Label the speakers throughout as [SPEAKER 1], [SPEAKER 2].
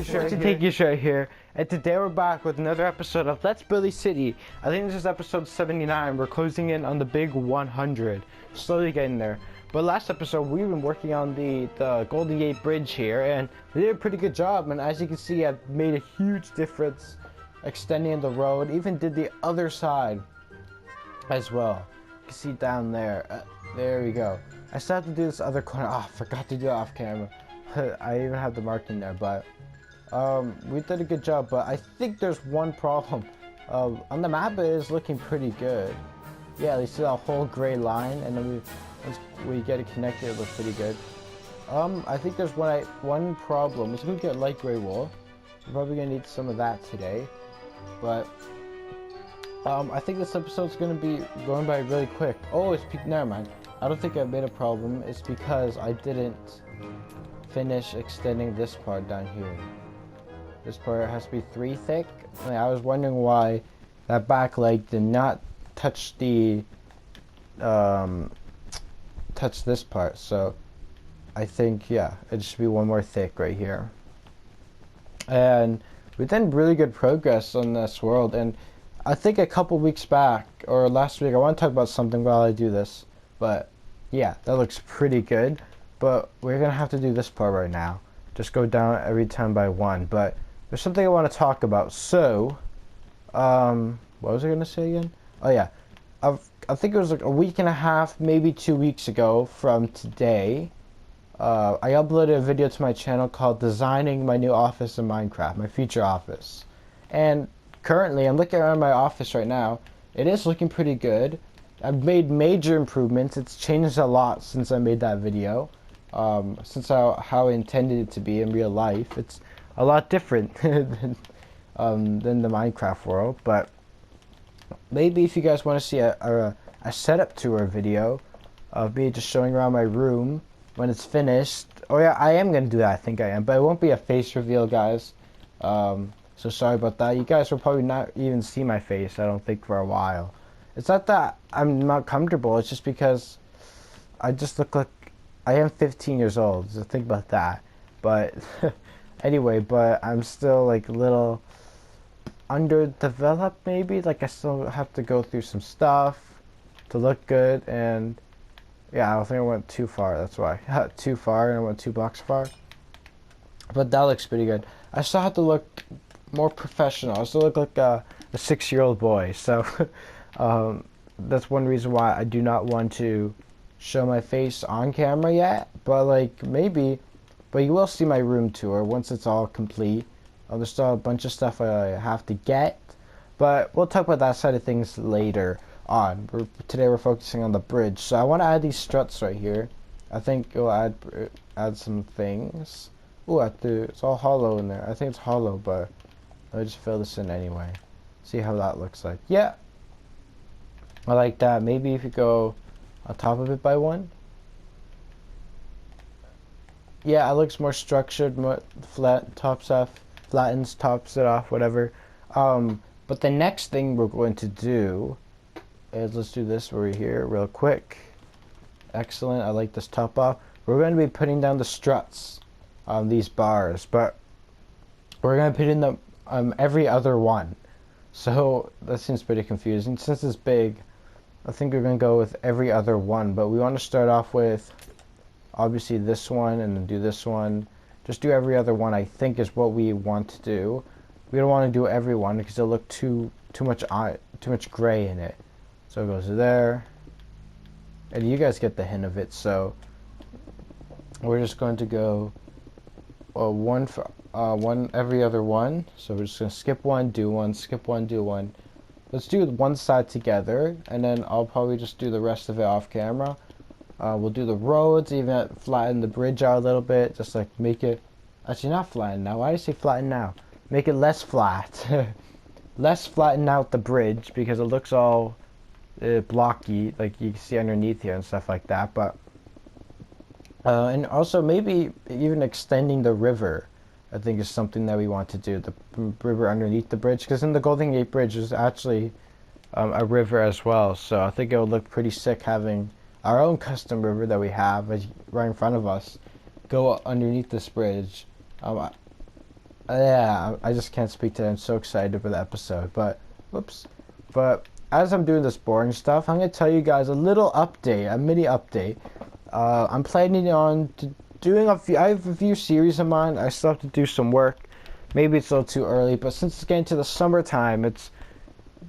[SPEAKER 1] Take you straight here, and today we're back with another episode of Let's Build a City. I think this is episode 79. We're closing in on the big 100, slowly getting there. But last episode we've been working on the Golden Gate Bridge here, and we did a pretty good job. And as you can see, I've made a huge difference extending the road. Even did the other side as well. You can see down there. There we go. I still have to do this other corner. Oh, I forgot to do it off camera. I even have the marking there, but we did a good job. But I think there's one problem. On the map, it is looking pretty good. Yeah, you see that whole gray line, and then once we get it connected, it looks pretty good. I think there's one problem. We're gonna get light gray wool. We're probably gonna need some of that today, but I think this episode's gonna be going by really quick. Oh, it's never mind. I don't think I made a problem. It's because I didn't finish extending this part down here. This part has to be 3 thick. I was wondering why that back leg did not touch the touch this part. So I think, yeah, it should be 1 more thick right here. And we've done really good progress on this world. And I think a couple weeks back or last week, I want to talk about something while I do this. But yeah, that looks pretty good. But we're gonna have to do this part right now. Just go down every time by 1. But there's something I want to talk about. So, what was I gonna say again? Oh yeah, I think it was like a week and a half, maybe 2 weeks ago from today. I uploaded a video to my channel called "Designing My New Office in Minecraft," my future office. And currently, I'm looking around my office right now. It is looking pretty good. I've made major improvements. It's changed a lot since I made that video. Since how I intended it to be in real life. It's a lot different than the Minecraft world. But maybe if you guys want to see a setup tour video of me just showing around my room when it's finished. Oh yeah, I am going to do that. I think I am. But it won't be a face reveal, guys. So sorry about that. You guys will probably not even see my face, I don't think, for a while. It's not that I'm not comfortable. It's just because I just look like I am 15 years old, so think about that. But anyway, but I'm still like a little underdeveloped maybe. Like I still have to go through some stuff to look good, and yeah, I don't think I went too far. That's why. Too far, and I went 2 blocks far. But that looks pretty good. I still have to look more professional. I still look like a 6-year-old boy. So that's one reason why I do not want to show my face on camera yet, but like maybe, but you will see my room tour once it's all complete. There's still a bunch of stuff I have to get, but we'll talk about that side of things later on. Today we're focusing on the bridge, so I want to add these struts right here. I think it'll add some things. Oh, it's all hollow in there. I think it's hollow, but I'll just fill this in anyway. See how that looks like. Yeah, I like that. Maybe if you go on top of it by 1. Yeah, it looks more structured, more flattens, tops it off, whatever. But the next thing we're going to do is, let's do this over here real quick. Excellent, I like this top off. We're going to be putting down the struts on these bars, but we're going to put in them every other one. So that seems pretty confusing. Since it's big, I think we're going to go with every other one, but we want to start off with obviously this one and then do this one. Just do every other one, I think, is what we want to do. We don't want to do every one because it'll look too much gray in it. So it goes there. And you guys get the hint of it, so we're just going to go one every other one. So we're just going to skip one, do one, skip one, do one. Let's do one side together, and then I'll probably just do the rest of it off camera. We'll do the roads, even flatten the bridge out a little bit, just like make it, actually not flatten now, why do you say flatten now? Make it less flat. Less flatten out the bridge, because it looks all blocky, like you can see underneath here and stuff like that, but, and also maybe even extending the river. I think is something that we want to do, the river underneath the bridge, because in the Golden Gate Bridge is actually a river as well, so I think it would look pretty sick having our own custom river that we have right in front of us go underneath this bridge. Yeah, I just can't speak today. I'm so excited for the episode. But, whoops. But as I'm doing this boring stuff, I'm gonna tell you guys a little update, a mini update. I'm planning on doing a few. I have a few series in mind. I still have to do some work. Maybe it's a little too early, but since it's getting to the summertime, it's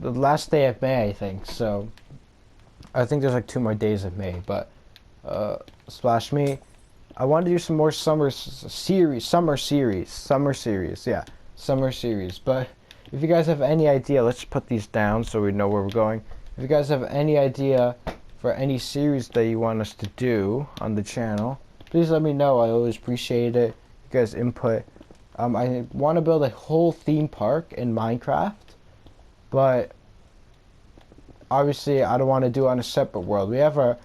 [SPEAKER 1] the last day of May, I think. So I think there's like 2 more days of May. But splash me. I want to do some more summer series. Yeah, summer series. But if you guys have any idea, let's put these down so we know where we're going. If you guys have any idea for any series that you want us to do on the channel, please let me know. I always appreciate it. You guys' input. I want to build a whole theme park in Minecraft, but obviously I don't want to do it on a separate world. We have a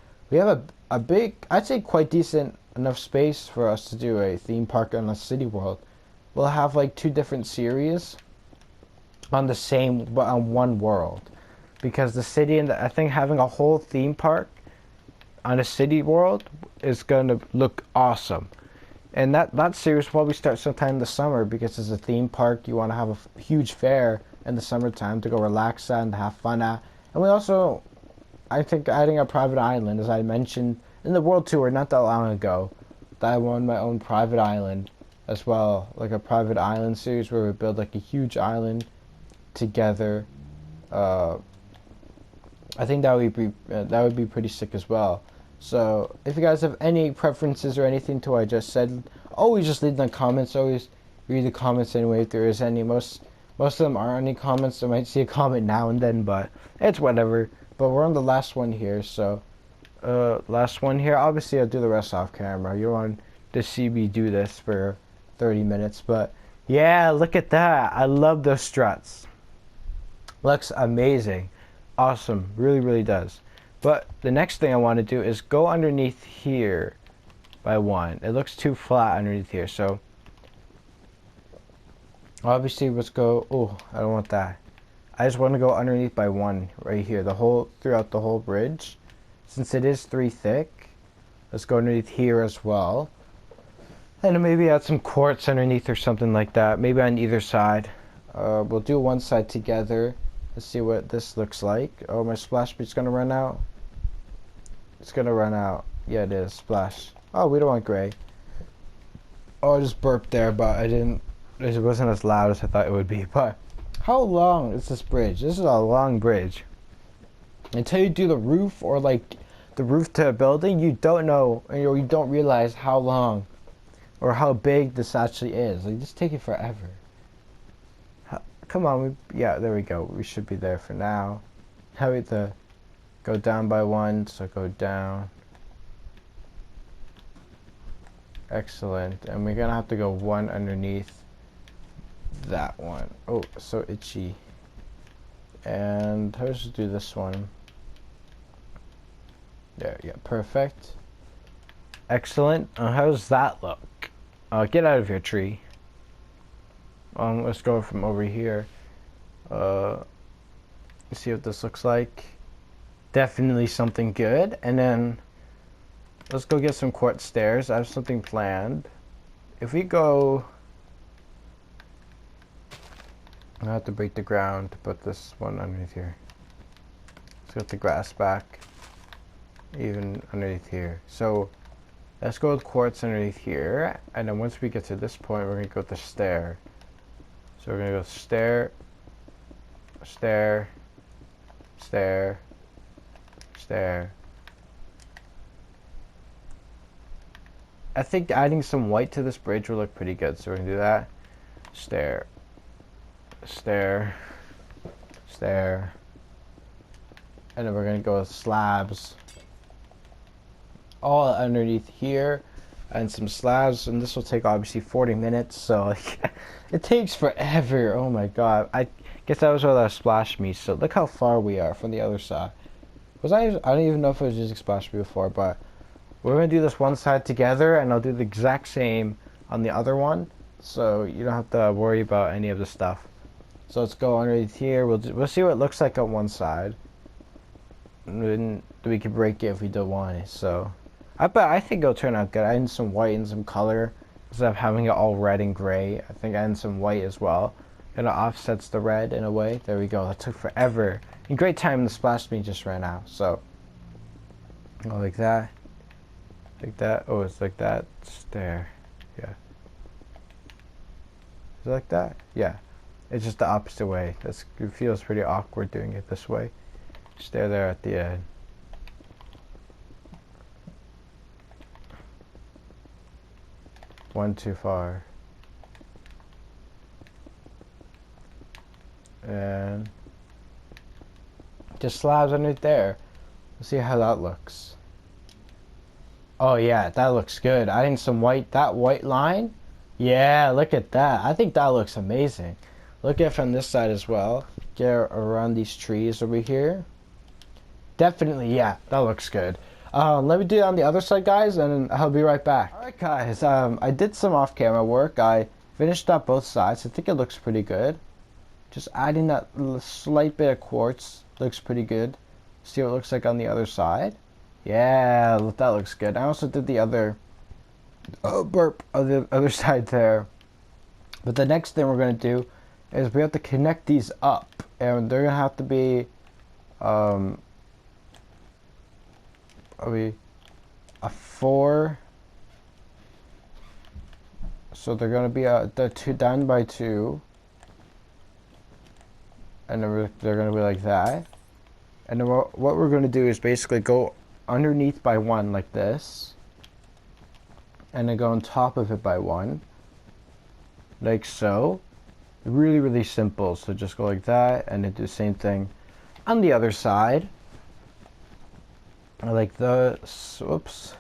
[SPEAKER 1] big, I'd say quite decent enough space for us to do a theme park on a city world. We'll have like 2 different series on the same, but on one world, because the city and I think having a whole theme park on a city world is gonna look awesome. And that series will probably start sometime in the summer, because it's a theme park. You want to have a huge fair in the summertime to go relax at and have fun at. And we also, I think, adding a private island, as I mentioned in the world tour not that long ago, that I won my own private island as well, like a private island series where we build like a huge island together. I think that would be pretty sick as well. So if you guys have any preferences or anything to what I just said, always just leave in the comments. Always read the comments anyway if there is any. Most of them aren't any comments. I might see a comment now and then, but it's whatever. But we're on the last one here, so last one here. Obviously I'll do the rest off camera. You want to see me do this for 30 minutes, but yeah, look at that. I love those struts. Looks amazing. Awesome. Really does. But the next thing I want to do is go underneath here by 1. It looks too flat underneath here, so obviously let's go. Oh, I don't want that. I just want to go underneath by 1 right here, throughout the whole bridge. Since it is 3 thick, let's go underneath here as well. And then maybe add some quartz underneath or something like that. Maybe on either side. We'll do one side together. Let's see what this looks like. Oh, my splash speed's gonna run out. It's gonna run out. Yeah, it is. Splash. Oh, we don't want gray. Oh, I just burped there, but I didn't. It wasn't as loud as I thought it would be. But how long is this bridge? This is a long bridge. Until you do the roof, or like the roof to a building, you don't know, or you don't realize how long or how big this actually is. Like, just take it forever. Come on, yeah, there we go. We should be there for now. How we to go down by 1, so go down. Excellent. And we're gonna have to go 1 underneath that one. Oh, so itchy. And let's do this one. There, yeah, perfect. Excellent. How does that look? Get out of here, tree. Let's go from over here. Let's see what this looks like. Definitely something good. And then let's go get some quartz stairs. I have something planned. If we go, I have to break the ground to put this one underneath here. Let's get the grass back, even underneath here. So let's go with quartz underneath here, and then once we get to this point, we're gonna go with the stair. So we're gonna go stair, stair, stair, stair. I think adding some white to this bridge will look pretty good, so we're gonna do that. Stair, stair, stair, and then we're gonna go with slabs all underneath here, and some slabs, and this will take obviously 40 minutes, so like, it takes forever. Oh my god, I guess that was where that splashed me. So look how far we are from the other side. I don't even know if it was using splash me before, but we're gonna do this one side together, and I'll do the exact same on the other one, so you don't have to worry about any of the stuff. So let's go underneath here. We'll see what it looks like on one side, and then we can break it if we don't want it. So I think it'll turn out good. I need some white and some color instead of having it all red and gray. I think and some white as well. Kind of offsets the red in a way. There we go. That took forever. In great time, the splash screen just ran out. So, oh, like that. Like that. Oh, it's like that. It's there. Yeah. Is it like that? Yeah. It's just the opposite way. It feels pretty awkward doing it this way. Stay there at the end. One too far. And just slabs underneath there. Let's see how that looks. Oh yeah, that looks good. Adding some white, that white line. Yeah, look at that. I think that looks amazing. Look at it from this side as well. Get around these trees over here. Definitely, yeah, that looks good. Let me do it on the other side, guys, and I'll be right back. Alright, guys, I did some off-camera work. I finished up both sides. I think it looks pretty good. Just adding that slight bit of quartz looks pretty good. See what it looks like on the other side. Yeah, that looks good. I also did the other burp on the other side there. But the next thing we're going to do is we have to connect these up. And they're going to have to be a 4. So they're going to be the 2 down by 2. And then they're going to be like that. And then what we're going to do is basically go underneath by 1 like this. And then go on top of it by 1. Like so. Really, really simple. So just go like that. And then do the same thing on the other side. Like this. Whoops.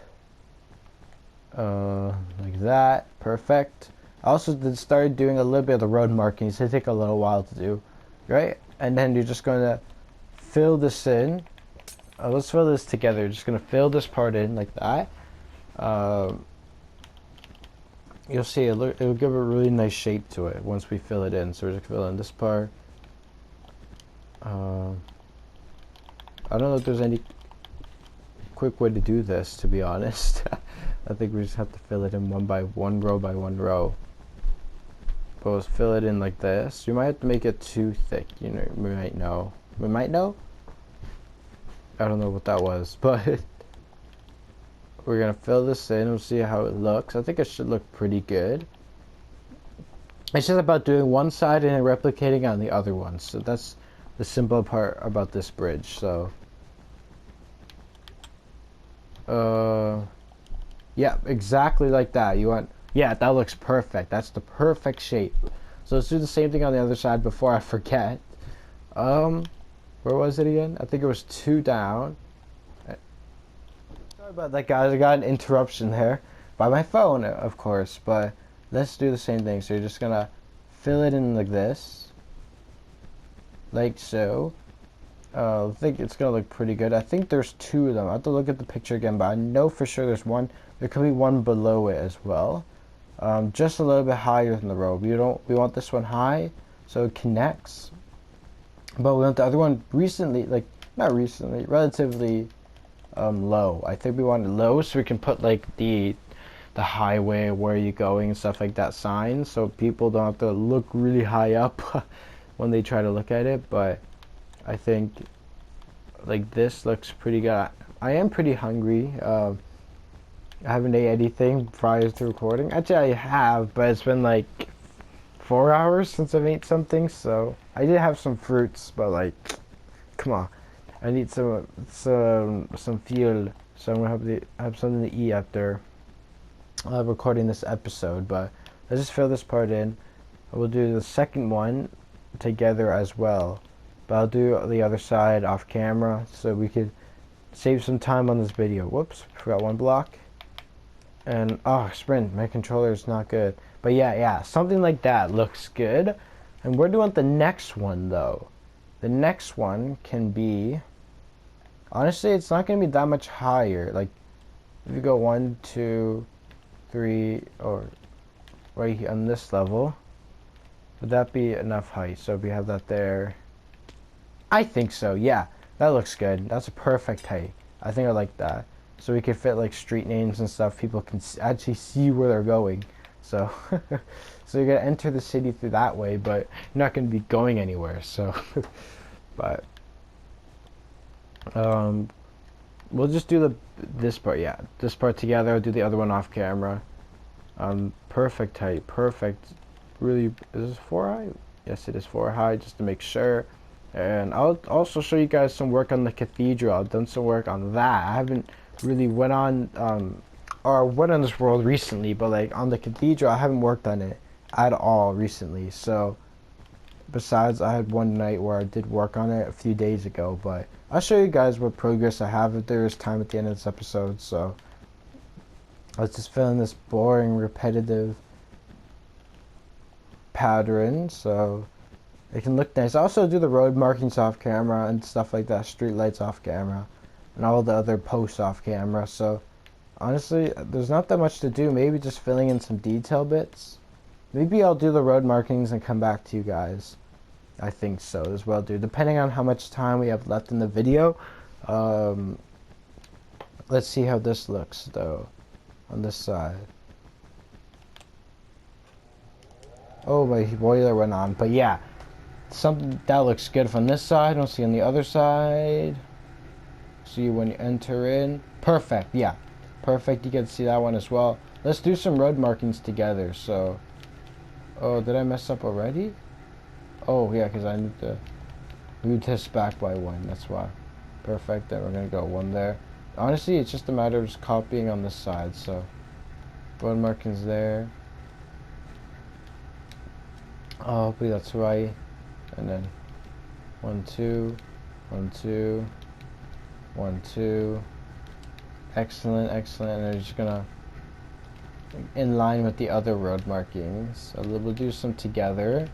[SPEAKER 1] Like that. Perfect. I also started doing a little bit of the road markings. They take a little while to do. Right? And then you're just going to fill this in. Let's fill this together. Just going to fill this part in like that. You'll see it'll give a really nice shape to it once we fill it in. So we're just fill in this part. I don't know if there's any quick way to do this, to be honest. I think we just have to fill it in one row by one row. But let's fill it in like this. You might have to make it too thick. You know, we might know. We might know. I don't know what that was, but we're gonna fill this in. We'll see how it looks. I think it should look pretty good. It's just about doing one side and then replicating on the other one. So that's the simple part about this bridge. So, yeah, exactly like that. You want, yeah, that looks perfect. That's the perfect shape. So let's do the same thing on the other side before I forget. Where was it again? I think it was 2 down. Sorry about that, guys. I got an interruption there by my phone, of course. But let's do the same thing. So you're just gonna fill it in like this, like so. I think it's gonna look pretty good. I think there's 2 of them. I have to look at the picture again, but I know for sure there's one. There could be one below it as well. Just a little bit higher than the road. We want this one high so it connects. But we want the other one relatively low. I think we want it low so we can put like the highway, where are you going, and stuff like that sign, so people don't have to look really high up when they try to look at it. But I think like this looks pretty good. I am pretty hungry. I haven't ate anything prior to recording. Actually, I have, but it's been like 4 hours since I've ate something. So I did have some fruits, but like, come on, I need some fuel. So I'm gonna have something to eat after recording this episode. But let's just fill this part in. We'll do the second one together as well. But I'll do the other side off camera so we could save some time on this video. Whoops, forgot one block. And sprint, my controller is not good. But yeah, something like that looks good. And where do you want the next one though? The next one can be, honestly, it's not gonna be that much higher. Like if you go 1, 2, 3, or right here on this level, would that be enough height? So if we have that there, I think so. Yeah, that looks good. That's a perfect height. I think I like that. So we can fit like street names and stuff. People can actually see where they're going. So so you're gonna enter the city through that way, but you're not gonna be going anywhere. So but we'll just do this part. Yeah, this part together. I'll do the other one off camera. Perfect height, perfect. Really, is this 4 high? Yes, it is 4 high, just to make sure. And I'll also show you guys some work on the cathedral. I've done some work on that. I haven't really went on this world recently, but like on the cathedral, I haven't worked on it at all recently. So besides, I had one night where I did work on it a few days ago, but I'll show you guys what progress I have if there is time at the end of this episode. So let's just fill in this boring, repetitive pattern so it can look nice. I also do the road markings off camera and stuff like that, street lights off camera, and all the other posts off camera. So honestly, there's not that much to do. Maybe just filling in some detail bits. Maybe I'll do the road markings and come back to you guys. I think so as well, dude. Depending on how much time we have left in the video. Let's see how this looks though on this side. Oh, my boiler went on, but yeah, something that looks good from this side. Don't see on the other side. See when you enter in. Perfect, yeah, perfect. You can see that one as well. Let's do some road markings together. So, oh, did I mess up already? Oh yeah, because I need to move this back by 1. That's why. Perfect. Then we're gonna go 1 there. Honestly, it's just a matter of just copying on this side. So, road markings there. Oh, hopefully that's right. And then 1, 2, 1, 2, 1, 2. Excellent, excellent. And I'm just gonna in line with the other road markings. So we'll do some together.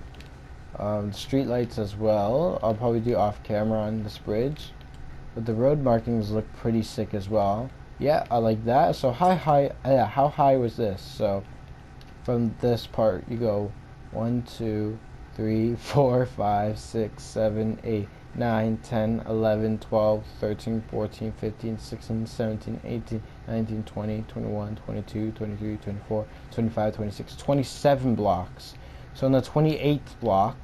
[SPEAKER 1] Street lights as well. I'll probably do off camera on this bridge. But the road markings look pretty sick as well. Yeah, I like that. So how high was this? So from this part you go 1, 2, 3, 4, 5, 6, 7, 8, 9, 10, 11, 12, 13, 14, 15, 16, 17, 18, 19, 20, 21, 22, 23, 24, 25, 26, 27 blocks. So in the 28th block,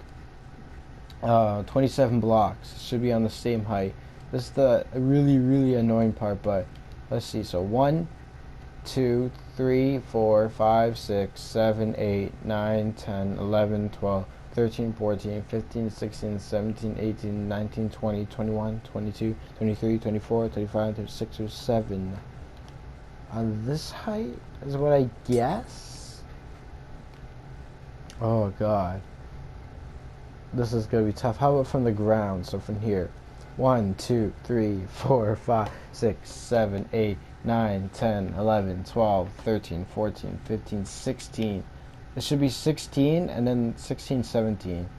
[SPEAKER 1] 27 blocks should be on the same height. This is the really annoying part, but let's see. So 1, 2, 3, 4, 5, 6, 7, 8, 9, 10, 11, 12, 13, 14, 15, 16, 17, 18, 19, 20, 21, 22, 23, 24, 25, 26, or 7. On this height is what I guess? Oh god. This is gonna be tough. How about from the ground? So from here. 1, 2, 3, 4, 5, 6, 7, 8, 9, 10, 11, 12, 13, 14, 15, 16. It should be 16 and then 16, 17.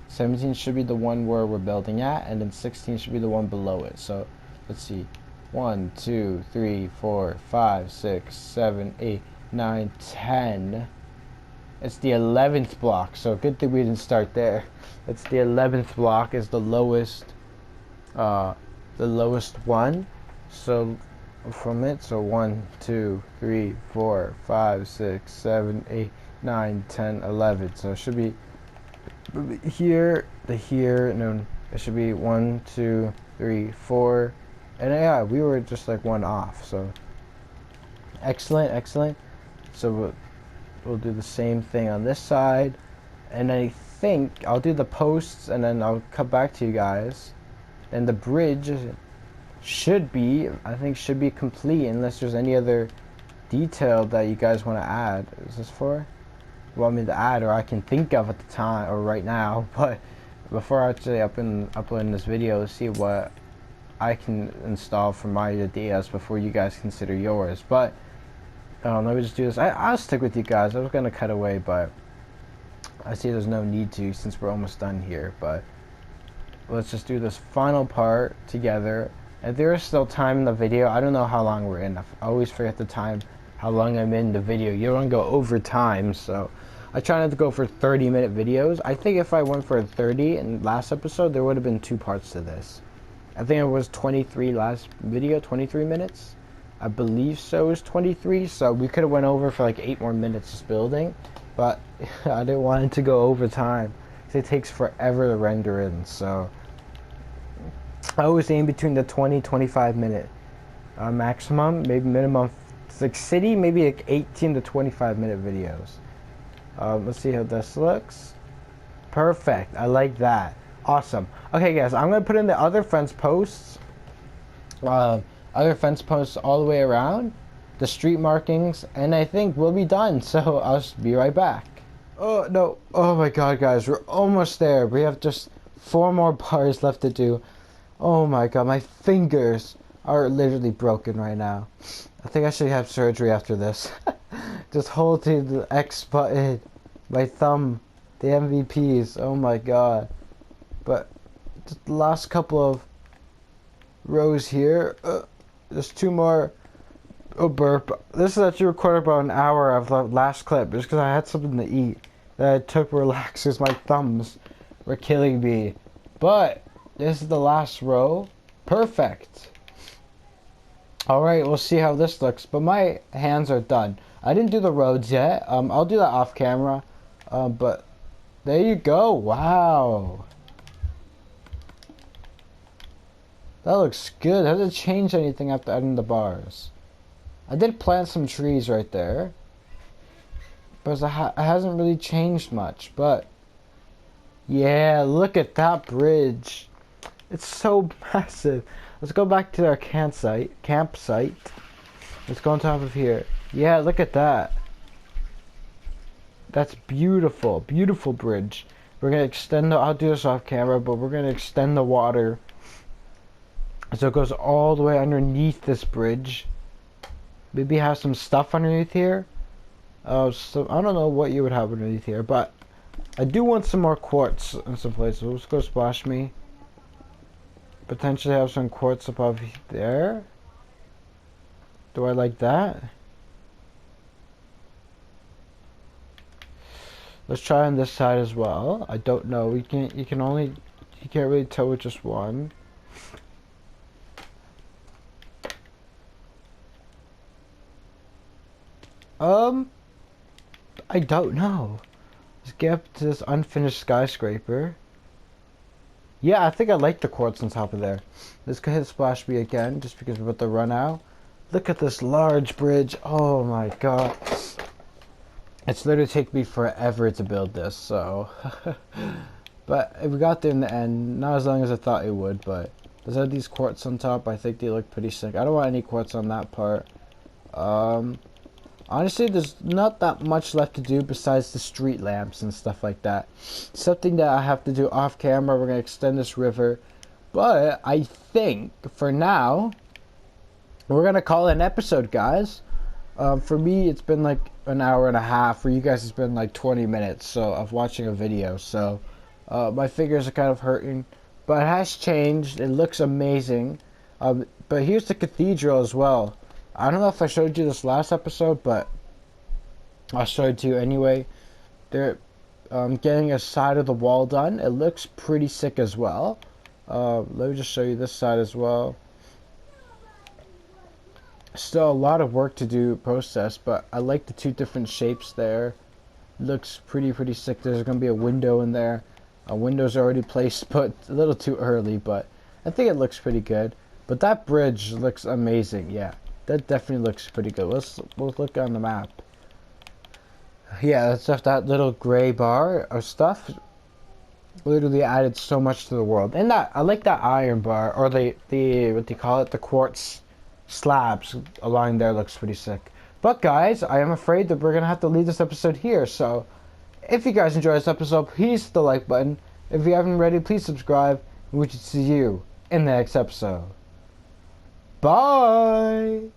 [SPEAKER 1] 17 should be the one where we're building at, and then 16 should be the one below it. So let's see. 1, 2, 3, 4, 5, 6, 7, 8, 9, 10. It's the 11th block, so good thing we didn't start there. It's the 11th block is the lowest one. So from it, so 1, 2, 3, 4, 5, 6, 7, 8, 9, 10, 11. So it should be here, no, it should be 1, 2, 3, 4, and yeah, we were just like 1 off. So excellent. So we'll do the same thing on this side, and I think I'll do the posts, and then I'll come back to you guys. And the bridge should be complete, unless there's any other detail that you guys want to add. Is this for? You want me to add, or I can think of at the time or right now? But before I actually uploading this video, see what I can install for my ideas before you guys consider yours. But let me just do this. I'll stick with you guys. I was gonna cut away, but I see there's no need to since we're almost done here. But let's just do this final part together. If there is still time in the video, I don't know how long we're in. I always forget the time, how long I'm in the video. You don't want to go over time, so I try not to go for 30-minute videos. I think if I went for 30 in last episode, there would have been 2 parts to this. I think it was 23 last video, 23 minutes. I believe so, is 23, so we could have went over for like 8 more minutes just building, but I didn't want it to go over time, because it takes forever to render in, so I always aim between the 20-25 minute maximum, maybe minimum, it's like city, maybe like 18 to 25 minute videos. Let's see how this looks. Perfect, I like that. Awesome. Okay guys, I'm going to put in the other fence posts. Other fence posts all the way around, the street markings, and I think we'll be done, so I'll just be right back. Oh no, oh my god guys, we're almost there. We have just 4 more bars left to do. Oh my god, my fingers are literally broken right now. I think I should have surgery after this. Just holding the X button, my thumb, the MVPs, oh my god. But just the last couple of rows here. There's 2 more. Oh, burp. This is actually recorded about an hour of the last clip just because I had something to eat that I took to relax because my thumbs were killing me. But this is the last row. Perfect. Alright, we'll see how this looks. But my hands are done. I didn't do the roads yet. I'll do that off camera. But there you go. Wow. That looks good. It hasn't changed anything after adding the bars. I did plant some trees right there, but it hasn't really changed much. But yeah, look at that bridge. It's so massive. Let's go back to our campsite. Let's go on top of here. Yeah, look at that. That's beautiful. Beautiful bridge. We're gonna extend the, I'll do this off camera, but we're gonna extend the water so it goes all the way underneath this bridge. Maybe have some stuff underneath here. So I don't know what you would have underneath here, but I do want some more quartz in some places. Let's go splash me. Potentially have some quartz above there. Do I like that? Let's try on this side as well. I don't know. You can't really tell with just one. I don't know. Let's get up to this unfinished skyscraper. Yeah, I think I like the quartz on top of there. Let's go ahead and splash me again, just because we're about to run out. Look at this large bridge. Oh my god. It's literally taken me forever to build this, so. But we got there in the end. Not as long as I thought it would, but does it have these quartz on top? I think they look pretty sick. I don't want any quartz on that part. Honestly, there's not that much left to do besides the street lamps and stuff like that. Something that I have to do off camera. We're going to extend this river. But I think, for now, we're going to call it an episode, guys. For me, it's been like an hour and a half. For you guys, it's been like 20 minutes of watching a video. So, my fingers are kind of hurting. But it has changed. It looks amazing. But here's the cathedral as well. I don't know if I showed you this last episode, but I'll show it to you anyway. They're getting a side of the wall done. It looks pretty sick as well. Let me just show you this side as well. Still a lot of work to do process, but I like the 2 different shapes there. Looks pretty sick. There's going to be a window in there. A window's already placed, but a little too early, but I think it looks pretty good. But that bridge looks amazing, yeah. That definitely looks pretty good. We'll look on the map. Yeah, that's just that little gray bar of stuff. Literally added so much to the world. And that I like that iron bar, or the what do you call it? The quartz slabs along there looks pretty sick. But guys, I am afraid that we're gonna have to leave this episode here. So if you guys enjoyed this episode, please hit the like button. If you haven't already, please subscribe. And we should see you in the next episode. Bye!